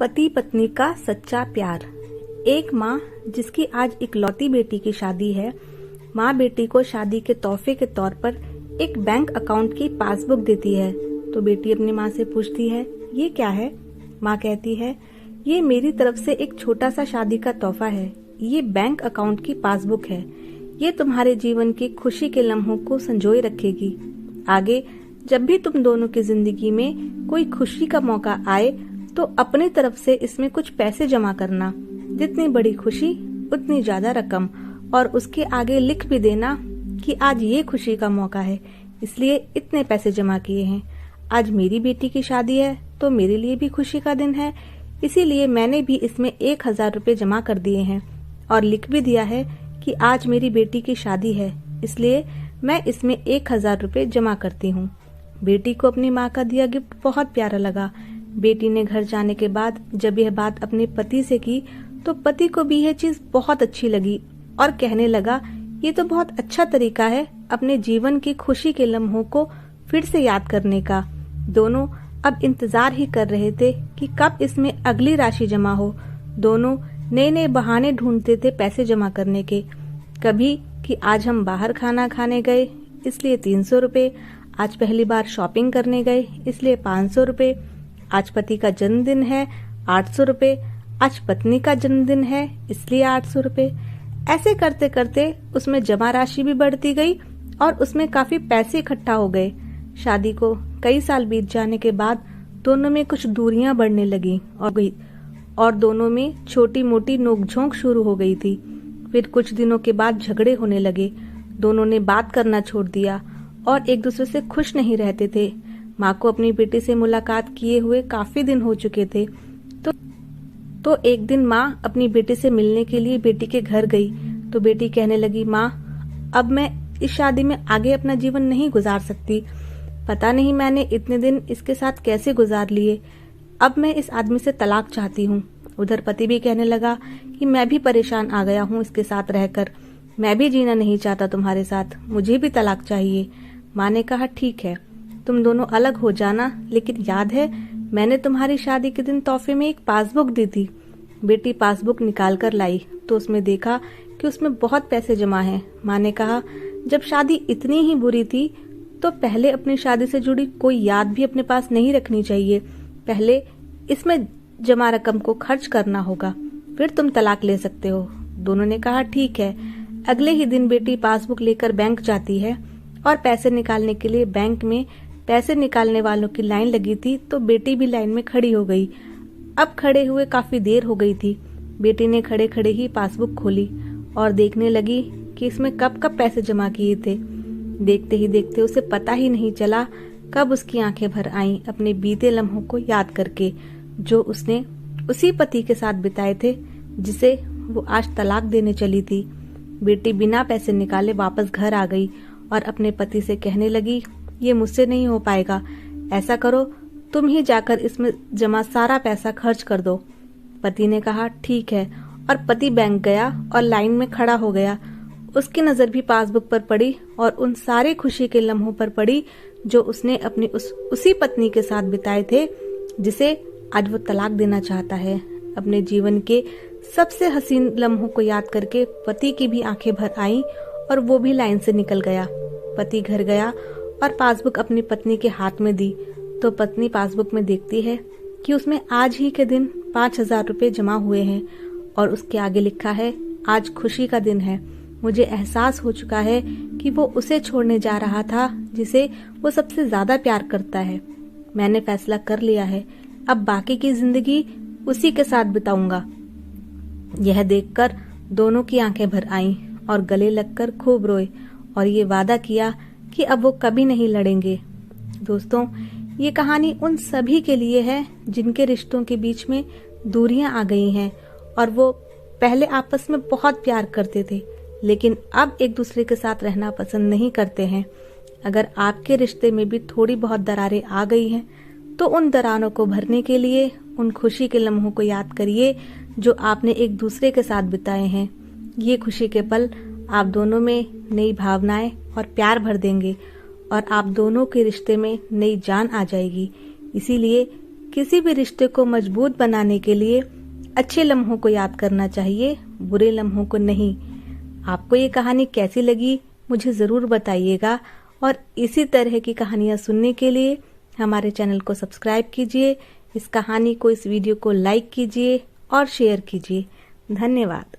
पति पत्नी का सच्चा प्यार। एक माँ जिसकी आज इकलौती बेटी की शादी है, माँ बेटी को शादी के तोहफे के तौर पर एक बैंक अकाउंट की पासबुक देती है। तो बेटी अपनी माँ से पूछती है, ये क्या है? माँ कहती है, ये मेरी तरफ से एक छोटा सा शादी का तोहफा है। ये बैंक अकाउंट की पासबुक है। ये तुम्हारे जीवन की खुशी के लम्हों को संजोए रखेगी। आगे जब भी तुम दोनों की जिंदगी में कोई खुशी का मौका आए तो अपनी तरफ से इसमें कुछ पैसे जमा करना। जितनी बड़ी खुशी उतनी ज्यादा रकम, और उसके आगे लिख भी देना कि आज ये खुशी का मौका है, इसलिए इतने पैसे जमा किए हैं। आज मेरी बेटी की शादी है तो मेरे लिए भी खुशी का दिन है, इसीलिए मैंने भी इसमें 1000 रुपए जमा कर दिए हैं और लिख भी दिया है कि आज मेरी बेटी की शादी है, इसलिए मैं इसमें 1000 रुपए जमा करती हूँ। बेटी को अपनी माँ का दिया गिफ्ट बहुत प्यारा लगा। बेटी ने घर जाने के बाद जब यह बात अपने पति से की तो पति को भी यह चीज बहुत अच्छी लगी और कहने लगा, ये तो बहुत अच्छा तरीका है अपने जीवन की खुशी के लम्हों को फिर से याद करने का। दोनों अब इंतजार ही कर रहे थे कि कब इसमें अगली राशि जमा हो। दोनों नए नए बहाने ढूंढते थे पैसे जमा करने के। कभी कि आज हम बाहर खाना खाने गए इसलिए 300 रुपए, आज पहली बार शॉपिंग करने गए इसलिए 500 रुपए, आज पति का जन्मदिन है 800 रुपए, आज पत्नी का जन्मदिन है इसलिए 800 रुपए। ऐसे करते करते उसमें जमा राशि भी बढ़ती गई और उसमें काफी पैसे इकट्ठा हो गए। शादी को कई साल बीत जाने के बाद दोनों में कुछ दूरियां बढ़ने लगी और दोनों में छोटी मोटी नोकझोंक शुरू हो गई थी। फिर कुछ दिनों के बाद झगड़े होने लगे। दोनों ने बात करना छोड़ दिया और एक दूसरे से खुश नहीं रहते थे। माँ को अपनी बेटी से मुलाकात किए हुए काफी दिन हो चुके थे। तो एक दिन माँ अपनी बेटी से मिलने के लिए बेटी के घर गई तो बेटी कहने लगी, माँ अब मैं इस शादी में आगे अपना जीवन नहीं गुजार सकती। पता नहीं मैंने इतने दिन इसके साथ कैसे गुजार लिए। अब मैं इस आदमी से तलाक चाहती हूँ। उधर पति भी कहने लगा कि मैं भी परेशान आ गया हूँ इसके साथ रहकर, मैं भी जीना नहीं चाहता तुम्हारे साथ, मुझे भी तलाक चाहिए। माँ ने कहा, ठीक है तुम दोनों अलग हो जाना, लेकिन याद है मैंने तुम्हारी शादी के दिन तोहफे में एक पासबुक दी थी। बेटी पासबुक निकाल कर लाई तो उसमें देखा कि उसमें बहुत पैसे जमा हैं। माँ ने कहा, जब शादी इतनी ही बुरी थी तो पहले अपनी शादी से जुड़ी कोई याद भी अपने पास नहीं रखनी चाहिए। पहले इसमें जमा रकम को खर्च करना होगा, फिर तुम तलाक ले सकते हो। दोनों ने कहा, ठीक है। अगले ही दिन बेटी पासबुक लेकर बैंक जाती है और पैसे निकालने के लिए बैंक में पैसे निकालने वालों की लाइन लगी थी तो बेटी भी लाइन में खड़ी हो गई। अब खड़े हुए काफी देर हो गई थी। बेटी ने खड़े खड़े ही पासबुक खोली और देखने लगी कि इसमें कब कब पैसे जमा किए थे। देखते ही देखते उसे पता ही नहीं चला कब उसकी आंखें भर आईं अपने बीते लम्हों को याद करके, जो उसने उसी पति के साथ बिताए थे जिसे वो आज तलाक देने चली थी। बेटी बिना पैसे निकाले वापस घर आ गई और अपने पति से कहने लगी, ये मुझसे नहीं हो पाएगा, ऐसा करो तुम ही जाकर इसमें जमा सारा पैसा खर्च कर दो। पति ने कहा, ठीक है, और पति बैंक गया और लाइन में खड़ा हो गया। उसकी नजर भी पासबुक पर पड़ी और उन सारे खुशी के लम्हों पर पड़ी जो उसने अपनी उसी पत्नी के साथ बिताए थे जिसे आज वो तलाक देना चाहता है। अपने जीवन के सबसे हसीन लम्हों को याद करके पति की भी आंखें भर आईं और वो भी लाइन से निकल गया। पति घर गया और पासबुक अपनी पत्नी के हाथ में दी तो पत्नी पासबुक में देखती है कि उसमें आज ही के दिन 5000 रुपए जमा हुए हैं और उसके आगे लिखा है, आज खुशी का दिन है। मुझे एहसास हो चुका है कि वो उसे छोड़ने जा रहा था जिसे वो सबसे ज्यादा प्यार करता है। मैंने फैसला कर लिया है, अब बाकी की जिंदगी उसी के साथ बिताऊंगा। यह देखकर दोनों की आंखें भर आईं और गले लगकर खूब रोए और ये वादा किया कि अब वो कभी नहीं लड़ेंगे। दोस्तों, ये कहानी उन सभी के लिए है जिनके रिश्तों के बीच में दूरियां आ गई हैं और वो पहले आपस में बहुत प्यार करते थे लेकिन अब एक दूसरे के साथ रहना पसंद नहीं करते हैं। अगर आपके रिश्ते में भी थोड़ी बहुत दरारें आ गई हैं तो उन दरारों को भरने के लिए उन खुशी के लम्हों को याद करिए जो आपने एक दूसरे के साथ बिताए हैं। ये खुशी के पल आप दोनों में नई भावनाएं और प्यार भर देंगे और आप दोनों के रिश्ते में नई जान आ जाएगी। इसीलिए किसी भी रिश्ते को मजबूत बनाने के लिए अच्छे लम्हों को याद करना चाहिए, बुरे लम्हों को नहीं। आपको ये कहानी कैसी लगी मुझे ज़रूर बताइएगा और इसी तरह की कहानियाँ सुनने के लिए हमारे चैनल को सब्सक्राइब कीजिए। इस कहानी को, इस वीडियो को लाइक कीजिए और शेयर कीजिए। धन्यवाद।